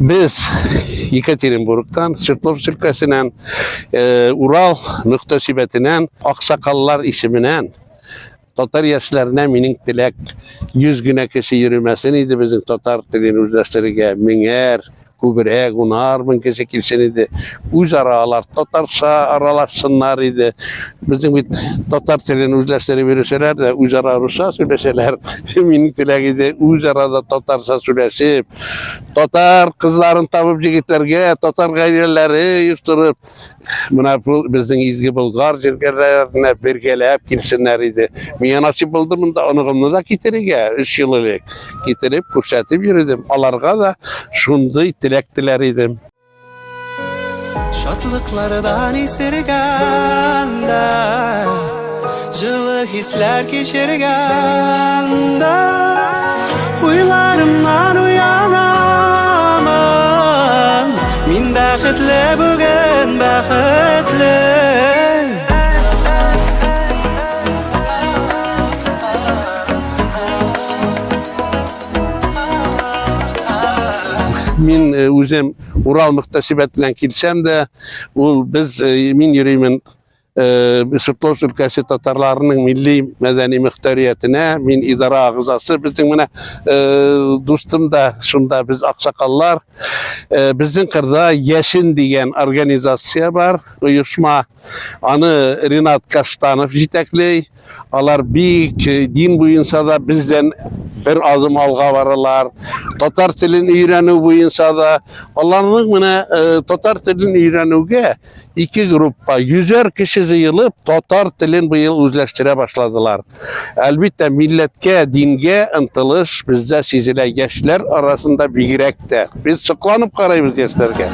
Biz Yekaterinburg'dan, Sırtlov ülkesinden, Ural mühtesibetinden, Aksakallar isiminden, Tatar yaşlarına minik dilek 100 güne kişi yürümesin idi bizim Tatar dilini üzleştirige miner, kübrek, unar mınkese kilsin idi. Üz aralar, Tatarsa aralaşsınlar idi. Bizim bir Tatar dilini üzleştiri verirseler de üz ara Rusça söyleseler minik dilek idi. Üz arada Tatarsa söyleşip, Tatar kızların tabip jigitlerge, Tatar gayriyeleri yurtturup, bizden izgi Bulgar jirgerlerine birgeleyip kilsinler idi. Miye nasip oldu da onugumlu da getirige 3 yıllık getirip kursetip yürüdüm. Alarga da şunday dilektiler idim. Şatlıklardan esirganda, жылы hisler geçirganda, uylarımdan uyanamam. Min bäxetli bugün bäxetli. Min özüm Ural mühtesibetinden kilsem de biz min yürüyümün Sırtlov ülkesi Tatarlarının milli medeni muhtariyetine min idara ağızası bizim mine dostum da şunda biz aksakallar bizim kırda Yeşin diyen organizasyon var uyuşma anı Rinat Kaştanov jitekli alar büyük din boyunca da bizden bir adım alga varırlar. Tatar tilini öğrenü boyunca da onların mine Tatar tilini öğrenüge iki gruppa 100'er kişi yığılıp Tatar tilini bu yıl özleştire başladılar. Elbette milletke, dinge ıntılış bizde sizile gençler arasında bir girekte. Biz sıklanıp karayımız gençlerge.